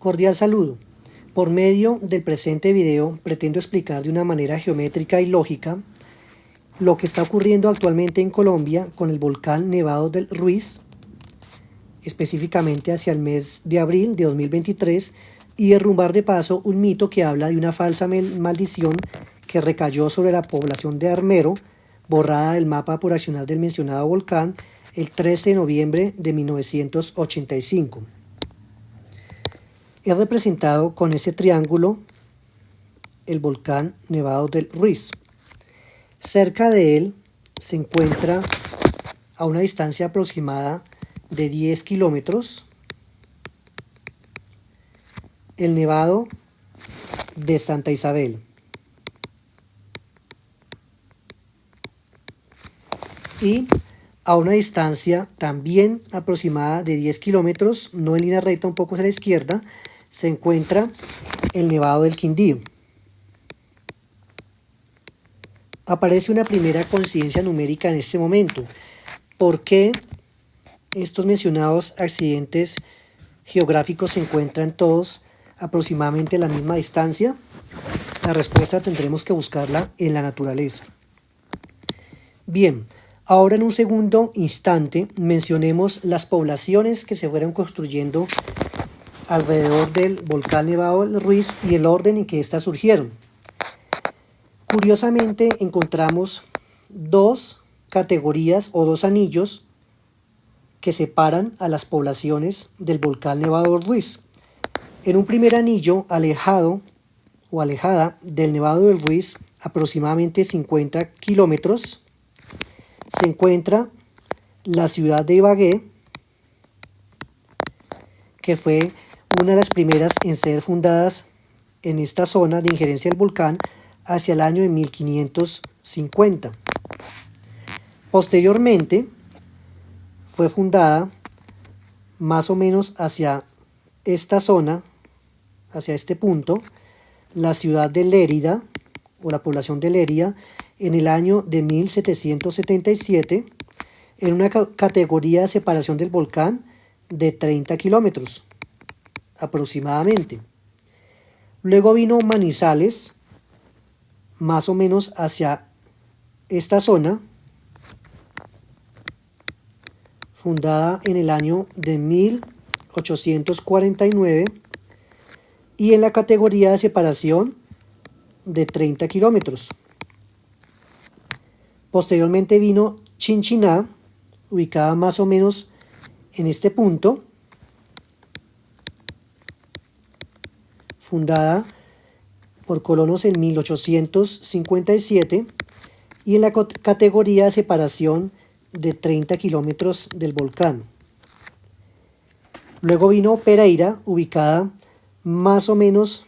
Cordial saludo. Por medio del presente video pretendo explicar de una manera geométrica y lógica lo que está ocurriendo actualmente en Colombia con el volcán Nevado del Ruiz, específicamente hacia el mes de abril de 2023, y derrumbar de paso un mito que habla de una falsa maldición que recayó sobre la población de Armero, borrada del mapa por accionar del mencionado volcán el 13 de noviembre de 1985. Es representado con ese triángulo el volcán Nevado del Ruiz. Cerca de él se encuentra, a una distancia aproximada de 10 kilómetros, el Nevado de Santa Isabel. Y a una distancia también aproximada de 10 kilómetros, no en línea recta, un poco hacia la izquierda, se encuentra el Nevado del Quindío. Aparece una primera coincidencia numérica en este momento. ¿Por qué estos mencionados accidentes geográficos se encuentran todos aproximadamente a la misma distancia? La respuesta tendremos que buscarla en la naturaleza. Bien, ahora en un segundo instante mencionemos las poblaciones que se fueron construyendo alrededor del volcán Nevado del Ruiz y el orden en que éstas surgieron. Curiosamente encontramos dos categorías o dos anillos que separan a las poblaciones del volcán Nevado del Ruiz. En un primer anillo alejado o alejada del Nevado del Ruiz, aproximadamente 50 kilómetros, se encuentra la ciudad de Ibagué, que fue una de las primeras en ser fundadas en esta zona de injerencia del volcán hacia el año de 1550. Posteriormente fue fundada más o menos hacia esta zona, hacia este punto, la ciudad de Lérida o la población de Lérida en el año de 1777 en una categoría de separación del volcán de 30 kilómetros aproximadamente. Luego vino Manizales, más o menos hacia esta zona, fundada en el año de 1849 y en la categoría de separación de 30 kilómetros. Posteriormente vino Chinchiná, ubicada más o menos en este punto, fundada por colonos en 1857 y en la categoría de separación de 30 kilómetros del volcán. Luego vino Pereira, ubicada más o menos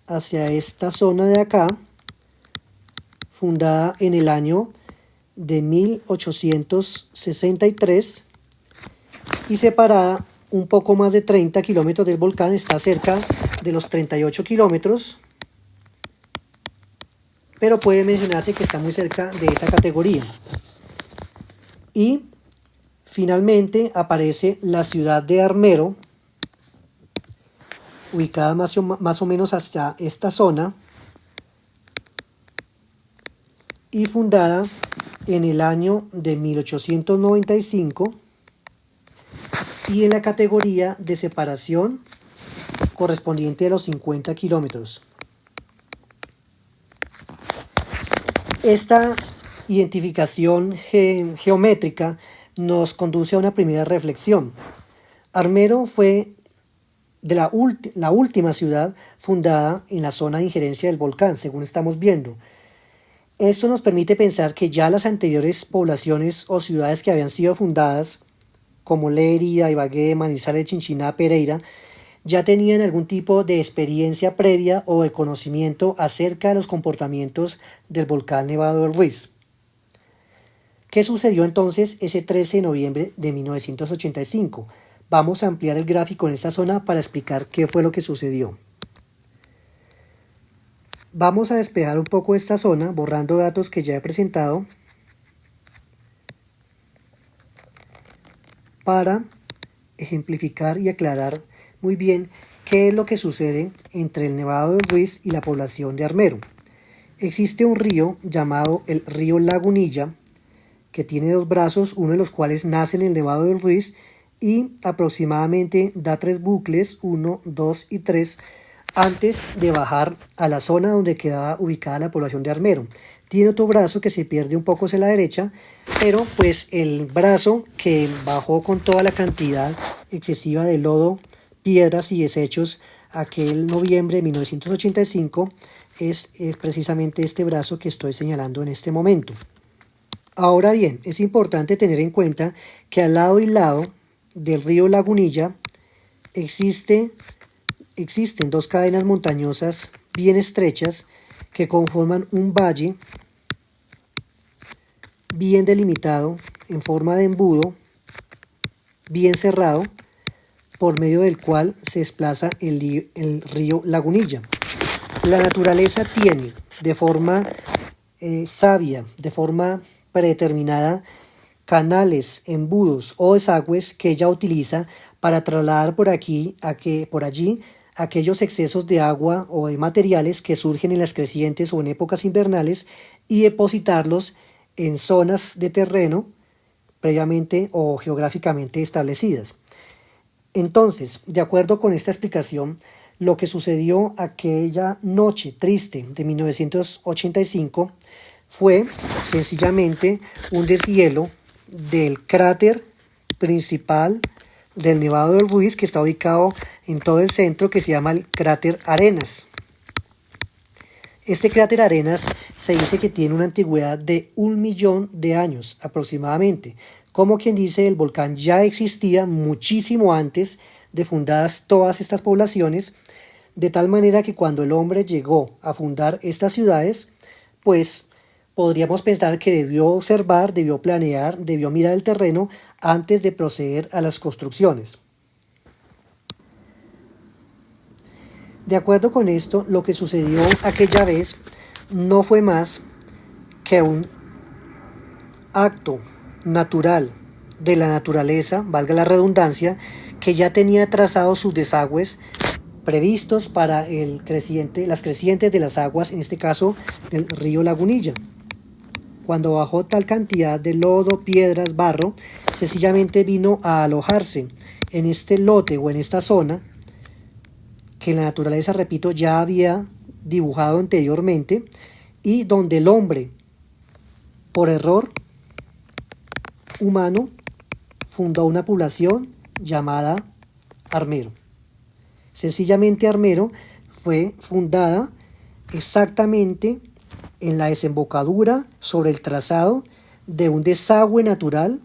hacia esta zona de acá, fundada en el año de 1863 y separada un poco más de 30 kilómetros del volcán, está cerca de los 38 kilómetros, pero puede mencionarse que está muy cerca de esa categoría. Y finalmente aparece la ciudad de Armero, ubicada más o menos hasta esta zona y fundada en el año de 1895 y en la categoría de separación correspondiente a los 50 kilómetros. Esta identificación geométrica nos conduce a una primera reflexión. Armero fue la última ciudad fundada en la zona de injerencia del volcán, según estamos viendo. Esto nos permite pensar que ya las anteriores poblaciones o ciudades que habían sido fundadas, como Lérida, Ibagué, Manizales, Chinchiná, Pereira, ya tenían algún tipo de experiencia previa o de conocimiento acerca de los comportamientos del volcán Nevado del Ruiz. ¿Qué sucedió entonces ese 13 de noviembre de 1985? Vamos a ampliar el gráfico en esta zona para explicar qué fue lo que sucedió. Vamos a despejar un poco esta zona, borrando datos que ya he presentado, para ejemplificar y aclarar muy bien ¿Qué es lo que sucede entre el Nevado del Ruiz y la población de Armero? Existe un río llamado el río Lagunilla, que tiene dos brazos, uno de los cuales nace en el Nevado del Ruiz y aproximadamente da 3 bucles, 1, 2 y 3, antes de bajar a la zona donde quedaba ubicada la población de Armero. Tiene otro brazo que se pierde un poco hacia la derecha, pero pues el brazo que bajó con toda la cantidad excesiva de lodo, piedras y desechos aquel noviembre de 1985 es precisamente este brazo que estoy señalando en este momento. Ahora bien, es importante tener en cuenta que al lado y lado del río Lagunilla existen dos cadenas montañosas bien estrechas que conforman un valle bien delimitado en forma de embudo, bien cerrado, por medio del cual se desplaza el río Lagunilla. La naturaleza tiene de forma sabia, de forma predeterminada, canales, embudos o desagües que ella utiliza para trasladar por allí aquellos excesos de agua o de materiales que surgen en las crecientes o en épocas invernales y depositarlos en zonas de terreno previamente o geográficamente establecidas. Entonces, de acuerdo con esta explicación, lo que sucedió aquella noche triste de 1985 fue sencillamente un deshielo del cráter principal del Nevado del Ruiz, que está ubicado en todo el centro, que se llama el cráter Arenas. Este cráter Arenas se dice que tiene una antigüedad de 1.000.000 de años aproximadamente. Como quien dice, el volcán ya existía muchísimo antes de fundadas todas estas poblaciones, de tal manera que cuando el hombre llegó a fundar estas ciudades, pues podríamos pensar que debió observar, debió planear, debió mirar el terreno antes de proceder a las construcciones. De acuerdo con esto, lo que sucedió aquella vez no fue más que un acto natural de la naturaleza, valga la redundancia, que ya tenía trazados sus desagües previstos para las crecientes de las aguas, en este caso del río Lagunilla. Cuando bajó tal cantidad de lodo, piedras, barro, sencillamente vino a alojarse en este lote o en esta zona que la naturaleza, repito, ya había dibujado anteriormente y donde el hombre, por error humano, fundó una población llamada Armero. Sencillamente Armero fue fundada exactamente en la desembocadura sobre el trazado de un desagüe natural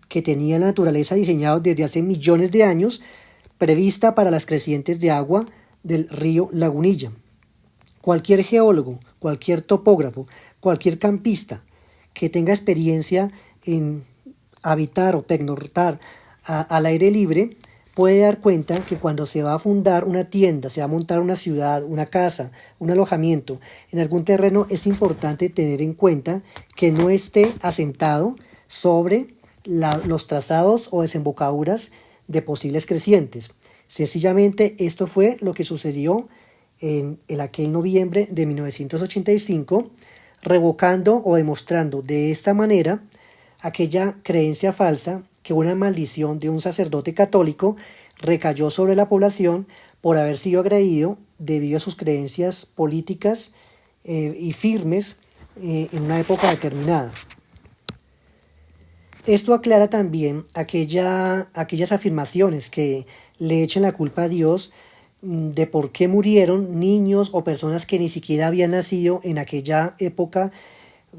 que tenía la naturaleza diseñado desde hace millones de años, prevista para las crecientes de agua del río Lagunilla. Cualquier geólogo, cualquier topógrafo, cualquier campista que tenga experiencia en habitar o pernoctar al aire libre puede dar cuenta que cuando se va a fundar una tienda, se va a montar una ciudad, una casa, un alojamiento en algún terreno, es importante tener en cuenta que no esté asentado sobre los trazados o desembocaduras de posibles crecientes. Sencillamente esto fue lo que sucedió en aquel noviembre de 1985, revocando o demostrando de esta manera aquella creencia falsa que una maldición de un sacerdote católico recayó sobre la población por haber sido agredido debido a sus creencias políticas y firmes en una época determinada. Esto aclara también aquellas afirmaciones que le echan la culpa a Dios de por qué murieron niños o personas que ni siquiera habían nacido en aquella época,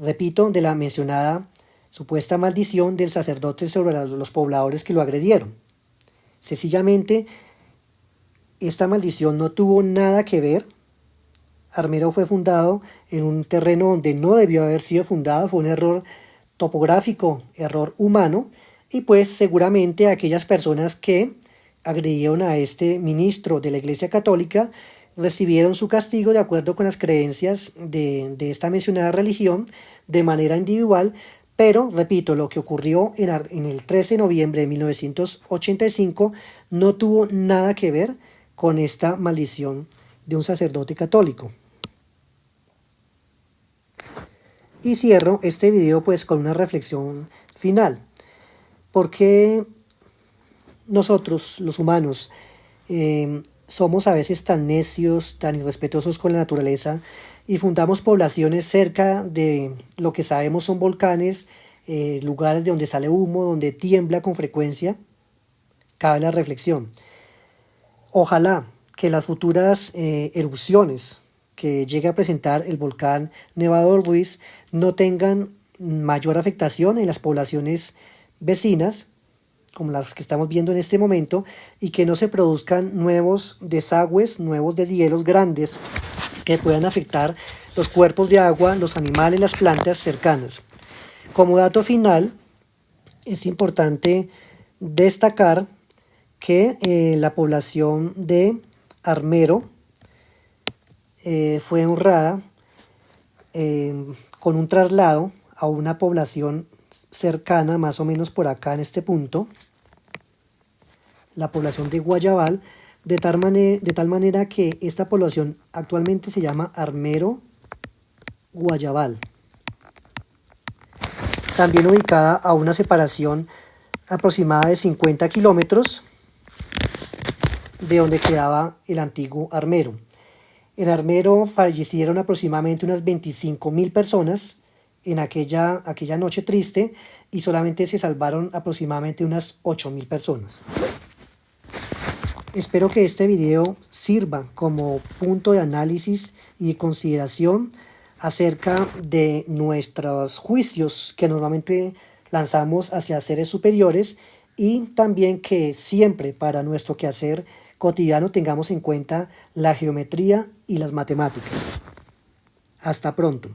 repito, de la mencionada supuesta maldición del sacerdote sobre los pobladores que lo agredieron. Sencillamente, esta maldición no tuvo nada que ver. Armero fue fundado en un terreno donde no debió haber sido fundado, fue un error topográfico, error humano, y pues seguramente aquellas personas que agredieron a este ministro de la Iglesia Católica recibieron su castigo de acuerdo con las creencias de esta mencionada religión de manera individual. Pero, repito, lo que ocurrió en el 13 de noviembre de 1985 no tuvo nada que ver con esta maldición de un sacerdote católico. Y cierro este video pues con una reflexión final. ¿Por qué nosotros, los humanos, somos a veces tan necios, tan irrespetuosos con la naturaleza y fundamos poblaciones cerca de lo que sabemos son volcanes, lugares de donde sale humo, donde tiembla con frecuencia? Cabe la reflexión. Ojalá que las futuras erupciones que llegue a presentar el volcán Nevado del Ruiz no tengan mayor afectación en las poblaciones vecinas, como las que estamos viendo en este momento, y que no se produzcan nuevos desagües, nuevos deshielos grandes que puedan afectar los cuerpos de agua, los animales, las plantas cercanas. Como dato final, es importante destacar que la población de Armero fue honrada con un traslado a una población cercana, más o menos por acá en este punto, la población de Guayabal, de tal manera que esta población actualmente se llama Armero Guayabal. También ubicada a una separación aproximada de 50 kilómetros de donde quedaba el antiguo Armero. En Armero fallecieron aproximadamente unas 25.000 personas en aquella noche triste y solamente se salvaron aproximadamente unas 8.000 personas. Espero que este video sirva como punto de análisis y de consideración acerca de nuestros juicios que normalmente lanzamos hacia seres superiores, y también que siempre para nuestro quehacer cotidiano tengamos en cuenta la geometría y las matemáticas. Hasta pronto.